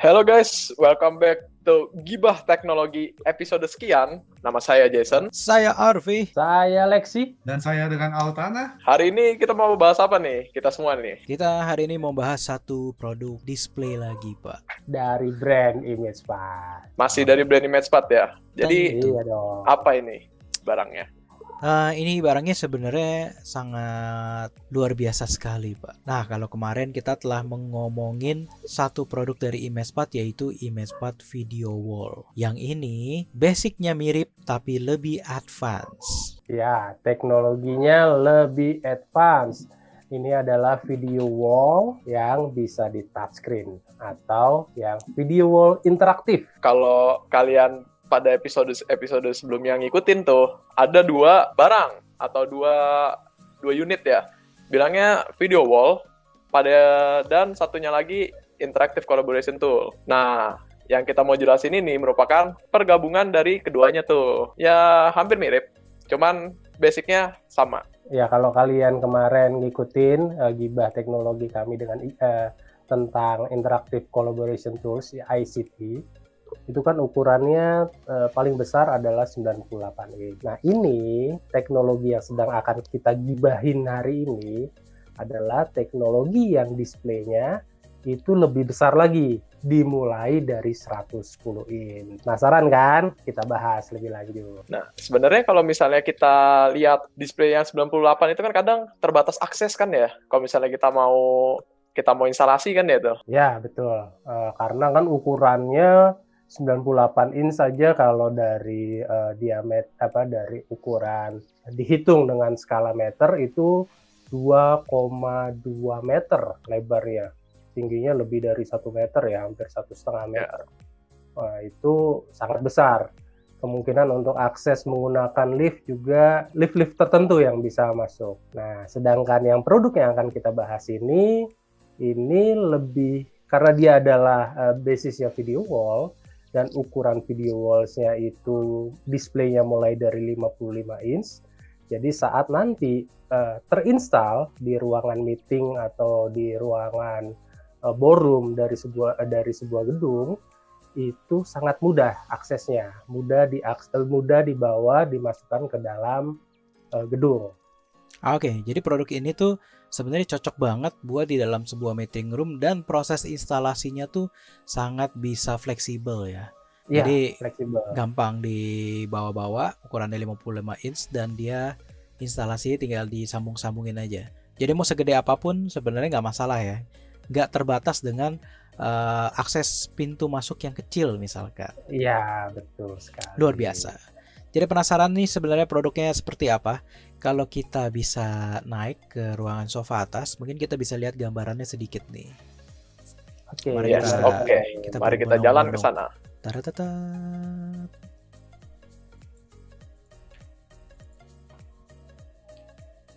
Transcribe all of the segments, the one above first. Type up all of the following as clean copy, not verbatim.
Hello guys, welcome back to Gibah Teknologi episode sekian. Nama saya Jason. Saya Arfi. Saya Lexi. Dan saya dengan Altana. Hari ini kita mau bahas apa nih? Kita semua nih. Kita hari ini mau bahas satu produk display lagi, Pak. Dari brand ImagePad. Masih dari brand ImagePad ya. Jadi Iya dong. apa ini barangnya? Ini barangnya sebenarnya sangat luar biasa sekali, Pak. Nah, kalau kemarin kita telah ngomongin satu produk dari ImagePad yaitu ImagePad Video Wall. Yang ini basicnya mirip tapi lebih advance. Ya, teknologinya lebih advance. Ini adalah video wall yang bisa di touchscreen atau yang video wall interaktif. Kalau kalian pada episode sebelumnya ngikutin tuh, ada dua barang atau dua unit ya. Bilangnya video wall dan satunya lagi interactive collaboration tool. Nah, yang kita mau jelasin ini merupakan pergabungan dari keduanya tuh. Ya, hampir mirip, cuman basicnya sama. Ya, kalau kalian kemarin ngikutin gibah teknologi kami dengan tentang interactive collaboration tools, ICT, itu kan ukurannya paling besar adalah 98 inch. Nah, ini teknologi yang sedang akan kita gibahin hari ini adalah teknologi yang displaynya itu lebih besar lagi, dimulai dari 110 inch. Penasaran kan? Kita bahas lebih lanjut. Nah, sebenarnya kalau misalnya kita lihat display yang 98 itu kan kadang terbatas akses kan ya. Kalau misalnya kita mau instalasi kan ya tuh. Ya, betul. Karena kan ukurannya 98 inch saja kalau dari diameter dari ukuran dihitung dengan skala meter itu 2,2 meter lebarnya, tingginya lebih dari 1 meter ya, hampir 1,5 meter. Nah, itu sangat besar. Kemungkinan untuk akses menggunakan lift juga lift tertentu yang bisa masuk. Nah, sedangkan yang produk yang akan kita bahas ini lebih karena dia adalah basisnya video wall. Dan ukuran video walls-nya itu displaynya mulai dari 55 inch. Jadi saat nanti terinstall di ruangan meeting atau di ruangan ballroom dari sebuah gedung, itu sangat mudah aksesnya, mudah dibawa, dimasukkan ke dalam gedung. Oke, jadi produk ini tuh sebenarnya cocok banget buat di dalam sebuah meeting room dan proses instalasinya tuh sangat bisa fleksibel ya. Ya, Jadi fleksibel. gampang dibawa-bawa, ukurannya 55 inch dan dia instalasi tinggal disambung-sambungin aja. Jadi mau segede apapun sebenarnya nggak masalah ya. Nggak terbatas dengan akses pintu masuk yang kecil misalkan. Iya, betul sekali. Luar biasa. Jadi penasaran nih sebenarnya produknya seperti apa? Kalau kita bisa naik ke ruangan sofa atas, mungkin kita bisa lihat gambarannya sedikit nih. Oke, Mari Mari kita jalan ke sana. Taratatap.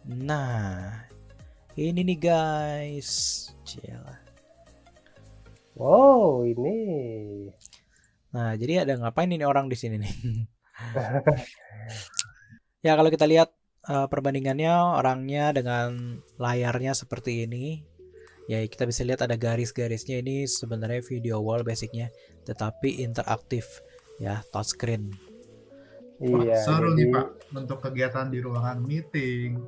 Nah, ini nih guys. Cila. Wow, ini. Nah, jadi ada ngapain ini orang di sini nih? Ya, kalau kita lihat perbandingannya orangnya dengan layarnya seperti ini, ya kita bisa lihat ada garis-garisnya. Ini sebenarnya video wall basicnya, tetapi interaktif ya, touchscreen. Iya, Seru nih Pak, untuk kegiatan di ruangan meeting,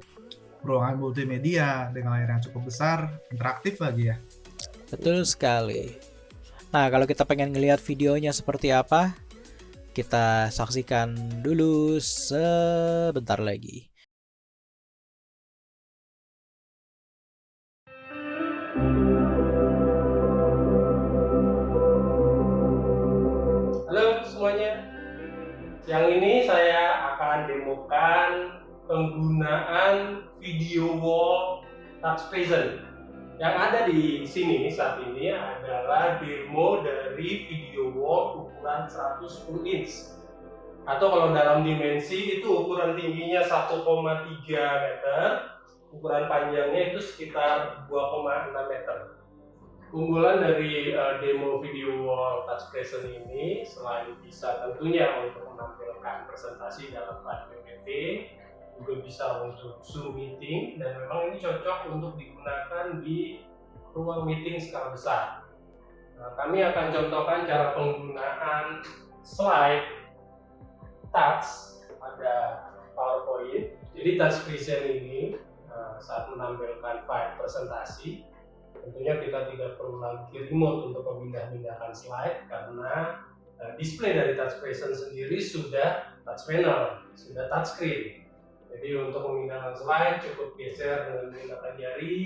ruangan multimedia dengan layar yang cukup besar, interaktif lagi ya. Betul sekali. Nah, kalau kita pengen ngelihat videonya seperti apa, kita saksikan dulu sebentar lagi. Halo semuanya, yang ini saya akan demokan penggunaan video wall touch present. Yang ada di sini saat ini adalah demo dari video wall ukuran 110 inch. Atau kalau dalam dimensi itu ukuran tingginya 1,3 meter, ukuran panjangnya itu sekitar 2,6 meter. Keunggulan dari demo video wall touch present ini selain bisa tentunya untuk menampilkan presentasi dalam file PPT, juga bisa untuk Zoom meeting, dan memang ini cocok untuk digunakan di ruang meeting skala besar. Nah, kami akan contohkan cara penggunaan slide touch pada PowerPoint. Jadi touch present ini saat menampilkan file presentasi, tentunya kita tidak perlu lagi remote untuk memindah-mindahkan slide karena display dari touch present sendiri sudah touch panel, sudah touch screen. Jadi untuk memindahkan slide cukup geser dengan menggunakan jari,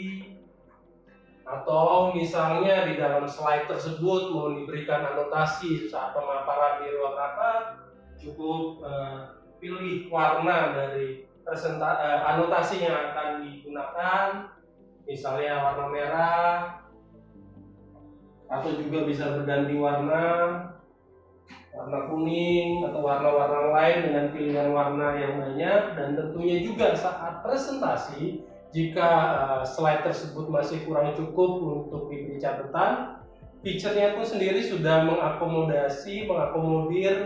atau misalnya di dalam slide tersebut mau diberikan anotasi saat pemaparan di ruang rapat, cukup pilih warna dari anotasi yang akan digunakan, misalnya warna merah, atau juga bisa berganti warna kuning atau warna-warna lain dengan pilihan warna yang banyak. Dan tentunya juga saat presentasi, jika slide tersebut masih kurang cukup untuk diberi catatan, feature-nya itu sendiri sudah mengakomodir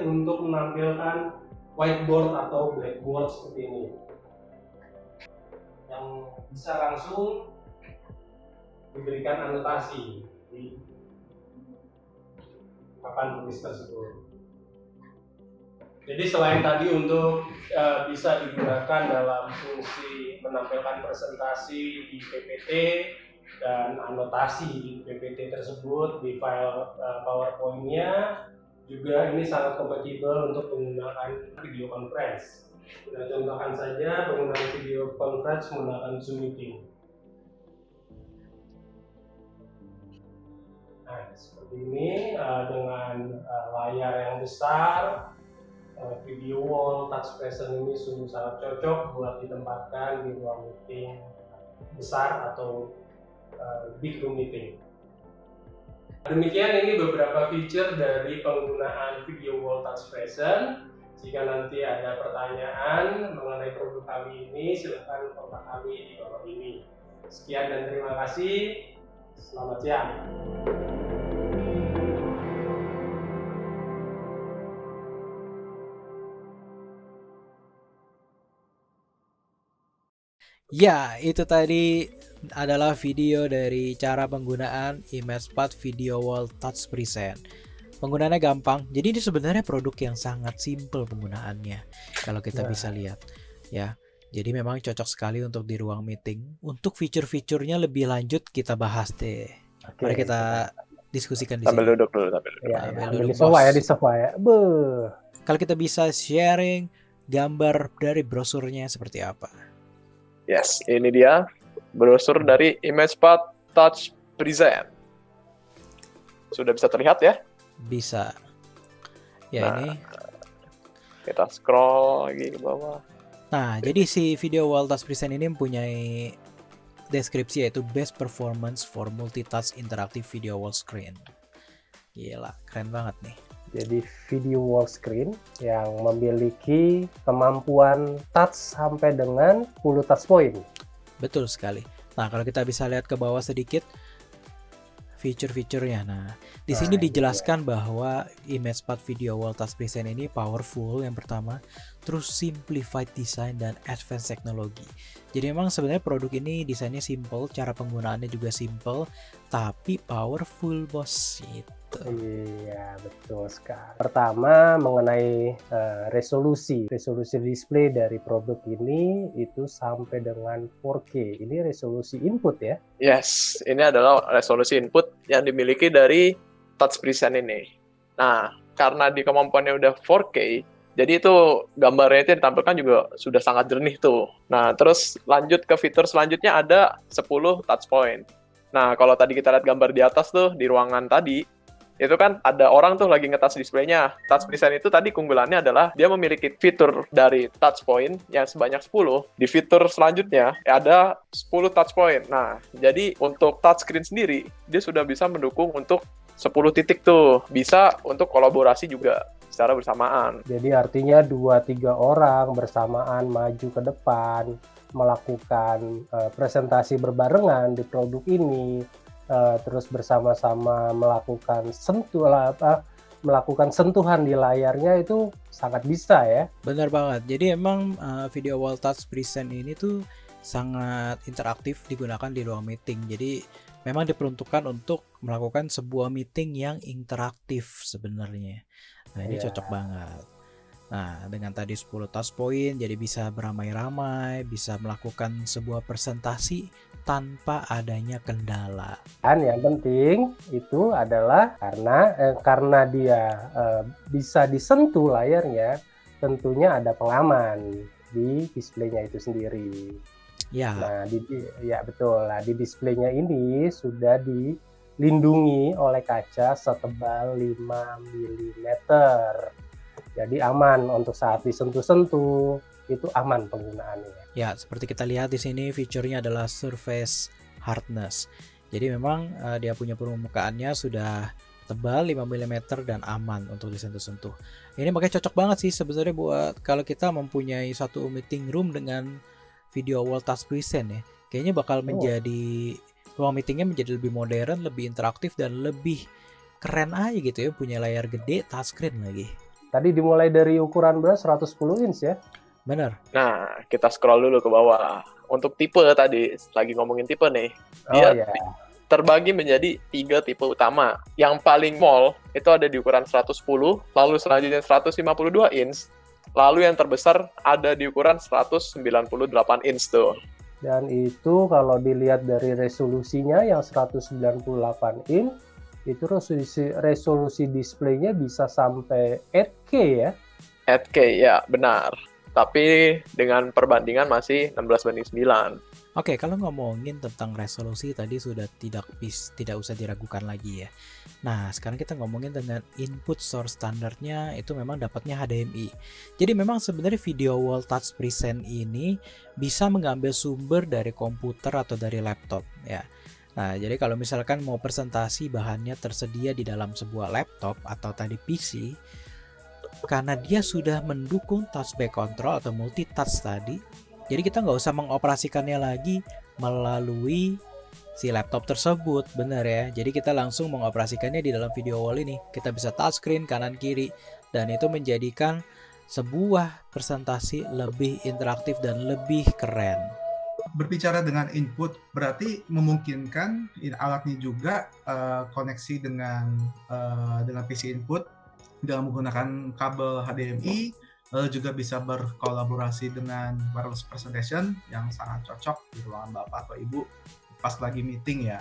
untuk menampilkan whiteboard atau blackboard seperti ini, yang bisa langsung diberikan anotasi di papan tulis tersebut. Jadi selain tadi untuk bisa digunakan dalam fungsi menampilkan presentasi di PPT dan anotasi di PPT tersebut di file PowerPoint-nya, juga ini sangat kompatibel untuk menggunakan video conference. Kita contohkan saja penggunaan video conference menggunakan Zoom Meeting. Nah, seperti ini dengan layar yang besar, video wall touch present ini sungguh sangat cocok buat ditempatkan di ruang meeting besar atau big room meeting. Demikian ini beberapa feature dari penggunaan video wall touch present. Jika nanti ada pertanyaan mengenai produk kami ini, silakan kontak kami di bawah ini. Sekian dan terima kasih. Selamat siang. Ya, itu tadi adalah video dari cara penggunaan ImagePad Video Wall Touch Present. Penggunaannya gampang, jadi ini sebenarnya produk yang sangat simple penggunaannya kalau kita bisa lihat ya. Jadi memang cocok sekali untuk di ruang meeting. Untuk fitur-fiturnya lebih lanjut kita bahas deh. Mari kita diskusikan di Sambil sini. duduk dulu, sambil duduk. Sambil Di duduk, sofa ya, bos. di sofa ya. Beuh. Kalau kita bisa sharing gambar dari brosurnya seperti apa? Yes, ini dia brosur dari ImagePad Touch Present. Sudah bisa terlihat ya? Bisa. Ya, Nah, ini. Kita scroll lagi ke bawah. Nah, jadi si video wall touch present ini mempunyai deskripsi yaitu best performance for multi-touch interactive video wall screen. Gila, keren banget nih. Jadi video wall screen yang memiliki kemampuan touch sampai dengan 10 touch point. Betul sekali. Nah, kalau kita bisa lihat ke bawah sedikit fitur-fiturnya. Nah, di sini ini dijelaskan bahwa ImagePad Video Wall Touch Present ini powerful yang pertama, terus simplified design dan advanced teknologi. Jadi memang sebenarnya produk ini desainnya simple, cara penggunaannya juga simple, tapi powerful, bos. Gitu. Iya, betul sekali. Pertama, mengenai resolusi display dari produk ini itu sampai dengan 4K. Ini resolusi input ya. Yes, ini adalah resolusi input yang dimiliki dari Touch Present ini. Nah, karena di kemampuannya udah 4K, jadi itu gambarnya itu yang ditampilkan juga sudah sangat jernih tuh. Nah, terus lanjut ke fitur selanjutnya ada 10 touch point. Nah, kalau tadi kita lihat gambar di atas tuh, di ruangan tadi, itu kan ada orang tuh lagi nge-touch displaynya. Touch Present itu tadi keunggulannya adalah dia memiliki fitur dari touch point yang sebanyak 10. Di fitur selanjutnya ada 10 touch point. Nah, jadi untuk touch screen sendiri, dia sudah bisa mendukung untuk 10 titik tuh. Bisa untuk kolaborasi juga secara bersamaan. Jadi artinya 2-3 orang bersamaan maju ke depan, melakukan presentasi berbarengan di produk ini, terus bersama-sama melakukan sentuhan di layarnya itu sangat bisa ya. Benar banget. Jadi emang video wall touch present ini tuh sangat interaktif digunakan di ruang meeting. Jadi memang diperuntukkan untuk melakukan sebuah meeting yang interaktif sebenarnya. Nah, ini Iya. cocok banget. Nah, dengan tadi 10 touch point, jadi bisa beramai-ramai, bisa melakukan sebuah presentasi tanpa adanya kendala. Dan yang penting itu adalah karena dia bisa disentuh layarnya, tentunya ada pengaman di displaynya itu sendiri. Ya, Nah, ya betul. Nah, di displaynya ini sudah dilindungi oleh kaca setebal 5 mm. Jadi aman untuk saat disentuh-sentuh, itu aman penggunaannya. ya seperti kita lihat di sini fiturnya adalah surface hardness. Jadi memang dia punya permukaannya sudah tebal 5 mm dan aman untuk disentuh-sentuh. Ini makanya cocok banget sih sebenarnya buat kalau kita mempunyai satu meeting room dengan video wall touch present ya. Kayaknya bakal menjadi ruang meetingnya menjadi lebih modern, lebih interaktif dan lebih keren aja gitu ya, punya layar gede, touchscreen lagi. Tadi dimulai dari ukuran berapa? 110 inch ya? Bener. Nah, kita scroll dulu ke bawah. Untuk tipe tadi, lagi ngomongin tipe nih. Dia Oh ya. terbagi menjadi 3 tipe utama. Yang paling small itu ada di ukuran 110, lalu selanjutnya 152 inch, lalu yang terbesar ada di ukuran 198 inch tuh. Dan itu kalau dilihat dari resolusinya yang 198 inch, itu resolusi displaynya bisa sampai 8K ya. 8K, ya benar. Tapi dengan perbandingan masih 16:9. Oke, kalau ngomongin tentang resolusi tadi sudah tidak usah diragukan lagi ya. Nah, sekarang kita ngomongin dengan input source standarnya itu memang dapatnya HDMI. Jadi memang sebenarnya video wall touch present ini bisa mengambil sumber dari komputer atau dari laptop ya. Nah, jadi kalau misalkan mau presentasi bahannya tersedia di dalam sebuah laptop atau tadi PC, karena dia sudah mendukung touchback control atau multi touch tadi, jadi kita nggak usah mengoperasikannya lagi melalui si laptop tersebut, bener ya. Jadi kita langsung mengoperasikannya di dalam video wall ini. Kita bisa touchscreen kanan kiri dan itu menjadikan sebuah presentasi lebih interaktif dan lebih keren. Berbicara dengan input berarti memungkinkan alatnya juga koneksi dengan PC input dengan menggunakan kabel HDMI, lalu juga bisa berkolaborasi dengan wireless presentation yang sangat cocok di ruangan bapak atau ibu pas lagi meeting ya.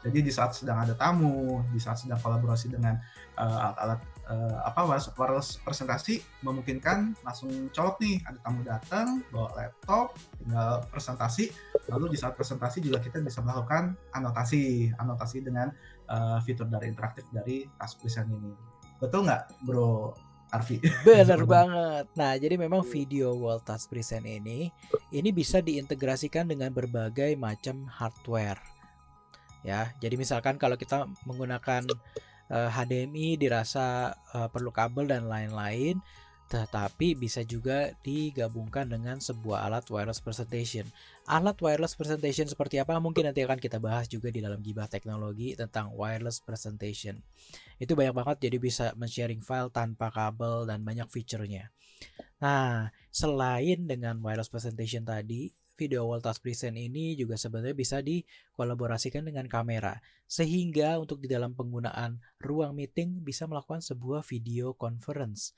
Jadi di saat sedang ada tamu, di saat sedang kolaborasi dengan alat-alat wireless presentasi, memungkinkan langsung colok nih, ada tamu datang bawa laptop, tinggal presentasi, lalu di saat presentasi juga kita bisa melakukan anotasi dengan fitur dari interaktif dari touch present ini. Betul nggak, Bro Arfi? Bener banget. Nah, jadi memang video wall touch present ini bisa diintegrasikan dengan berbagai macam hardware. Ya, jadi misalkan kalau kita menggunakan HDMI dirasa perlu kabel dan lain-lain, tetapi bisa juga digabungkan dengan sebuah alat wireless presentation. Alat wireless presentation seperti apa mungkin nanti akan kita bahas juga di dalam Gibah Teknologi tentang wireless presentation. Itu banyak banget, jadi bisa men-sharing file tanpa kabel dan banyak fiturnya. Nah, selain dengan wireless presentation tadi, video wall touch present ini juga sebenarnya bisa dikolaborasikan dengan kamera, sehingga untuk di dalam penggunaan ruang meeting bisa melakukan sebuah video conference.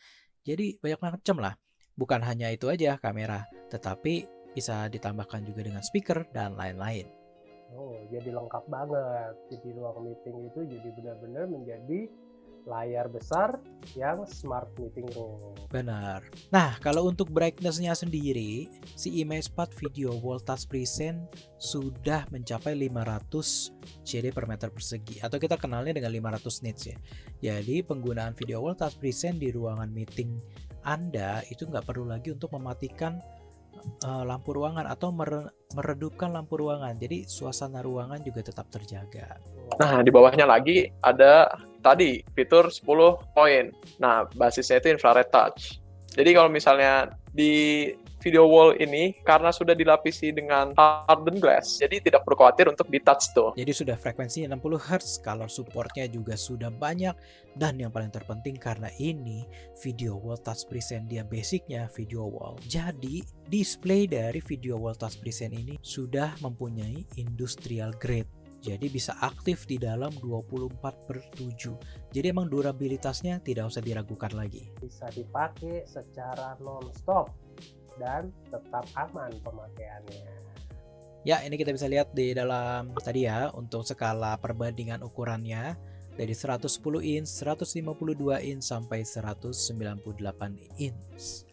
Jadi banyak macam lah, bukan hanya itu aja kamera, tetapi bisa ditambahkan juga dengan speaker dan lain-lain. Oh, jadi lengkap banget. Jadi ruang meeting itu jadi benar-benar menjadi layar besar yang smart meeting room. Benar. Nah, kalau untuk brightness-nya sendiri, si ImagePad Video Wall Touch Present sudah mencapai 500 CD per meter persegi, atau kita kenalnya dengan 500 nits ya. Jadi penggunaan Video Wall Touch Present di ruangan meeting Anda itu nggak perlu lagi untuk mematikan lampu ruangan atau meredupkan lampu ruangan. Jadi suasana ruangan juga tetap terjaga. Nah, di bawahnya lagi ada tadi fitur 10 poin. Nah, basisnya itu infrared touch. Jadi kalau misalnya di video wall ini karena sudah dilapisi dengan hardened glass, jadi tidak perlu khawatir untuk di touch tuh. Jadi sudah frekuensinya 60 Hz, color supportnya juga sudah banyak, dan yang paling terpenting karena ini video wall touch present dia basicnya video wall. Jadi display dari video wall touch present ini sudah mempunyai industrial grade Jadi bisa aktif di dalam 24/7. Jadi emang durabilitasnya tidak usah diragukan lagi. Bisa dipakai secara non-stop dan tetap aman pemakaiannya. Ya, ini kita bisa lihat di dalam tadi ya, untuk skala perbandingan ukurannya dari 110 inch, 152 inch sampai 198 inch.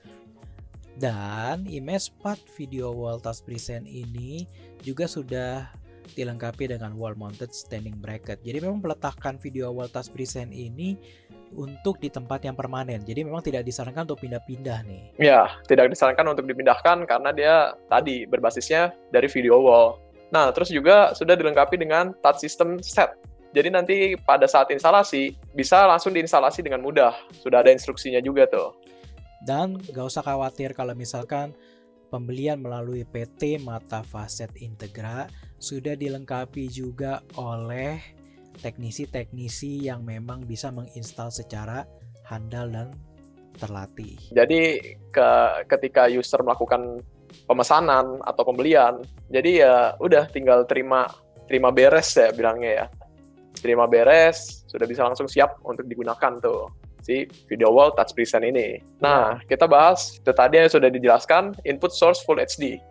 Dan image pad video wall touch present ini juga sudah dilengkapi dengan wall mounted standing bracket. Jadi memang meletakkan video wall touch present ini untuk di tempat yang permanen. Jadi memang tidak disarankan untuk pindah-pindah nih. Ya, tidak disarankan untuk dipindahkan karena dia tadi berbasisnya dari video wall. Nah, terus juga sudah dilengkapi dengan touch system set. Jadi nanti pada saat instalasi bisa langsung diinstalasi dengan mudah. Sudah ada instruksinya juga tuh. Dan gak usah khawatir kalau misalkan pembelian melalui PT Mata Facet Integra sudah dilengkapi juga oleh teknisi-teknisi yang memang bisa menginstal secara handal dan terlatih. Jadi ketika user melakukan pemesanan atau pembelian, jadi ya udah tinggal terima beres ya bilangnya ya. Terima beres, sudah bisa langsung siap untuk digunakan tuh si video wall touch present ini. Nah, kita bahas itu tadi yang sudah dijelaskan, input source Full HD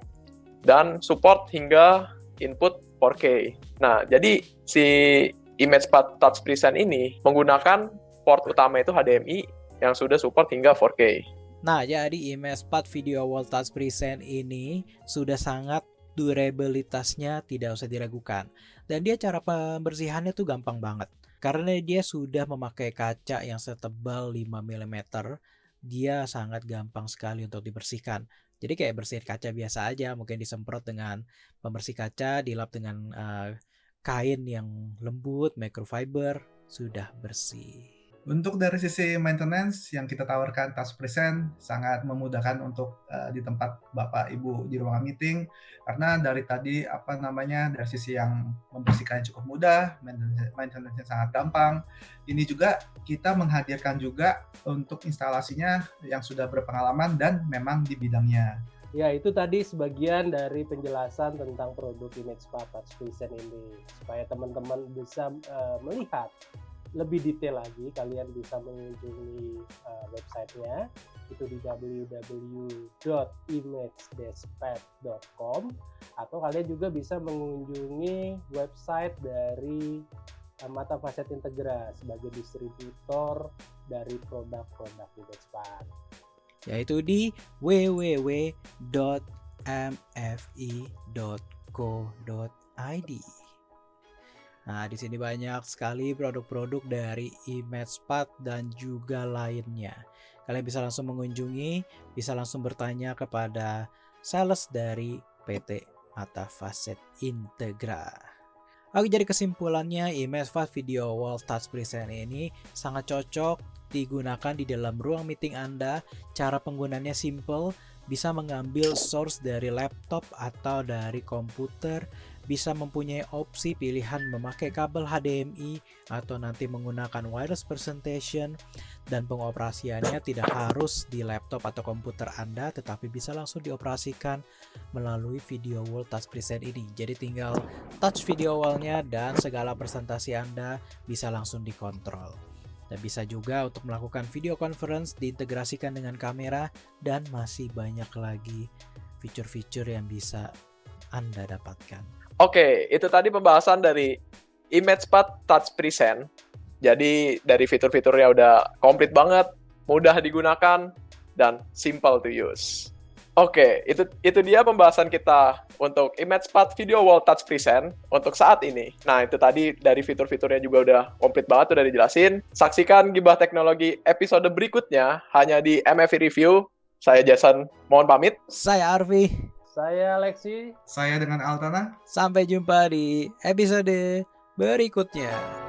dan support hingga input 4K. Nah, jadi si image pad touch present ini menggunakan port utama itu HDMI yang sudah support hingga 4K. Nah, jadi image pad video wall touch present ini sudah sangat durabilitasnya tidak usah diragukan. Dan dia cara pembersihannya tuh gampang banget. Karena dia sudah memakai kaca yang setebal 5 mm, dia sangat gampang sekali untuk dibersihkan. Jadi kayak bersihin kaca biasa aja, mungkin disemprot dengan pembersih kaca, dilap dengan kain yang lembut, microfiber, sudah bersih. Untuk dari sisi maintenance yang kita tawarkan touch present sangat memudahkan untuk di tempat Bapak Ibu di ruangan meeting, karena dari tadi dari sisi yang membersihkannya cukup mudah, maintenance-nya sangat gampang. Ini juga kita menghadirkan juga untuk instalasinya yang sudah berpengalaman dan memang di bidangnya. Ya, itu tadi sebagian dari penjelasan tentang produk image pad touch present ini, supaya teman-teman bisa melihat lebih detail lagi. Kalian bisa mengunjungi websitenya, itu di www.image-pad.com, atau kalian juga bisa mengunjungi website dari Mata Facet Integra sebagai distributor dari produk-produk image pad, yaitu di www.mfi.co.id. Nah, di sini banyak sekali produk-produk dari image pad dan juga lainnya. Kalian bisa langsung mengunjungi, bisa langsung bertanya kepada sales dari PT Mata Facet Integra. Oke, jadi kesimpulannya image pad video wall touch present ini sangat cocok digunakan di dalam ruang meeting Anda. Cara penggunaannya simple, bisa mengambil source dari laptop atau dari komputer, bisa mempunyai opsi pilihan memakai kabel HDMI atau nanti menggunakan wireless presentation, dan pengoperasiannya tidak harus di laptop atau komputer Anda, tetapi bisa langsung dioperasikan melalui video wall touch present ini. Jadi tinggal touch video wallnya dan segala presentasi Anda bisa langsung dikontrol. Dan bisa juga untuk melakukan video conference diintegrasikan dengan kamera, dan masih banyak lagi fitur-fitur yang bisa Anda dapatkan. Oke, itu tadi pembahasan dari image pad touch present. Jadi dari fitur-fiturnya udah komplit banget, mudah digunakan, dan simple to use. Oke, itu dia pembahasan kita untuk image pad video wall touch present untuk saat ini. Nah, itu tadi dari fitur-fiturnya juga udah komplit banget, udah dijelasin. Saksikan Gibah Teknologi episode berikutnya hanya di MFI Review. Saya Jason, mohon pamit. Saya Arfi. Saya Lexi. Saya dengan Altana. Sampai jumpa di episode berikutnya.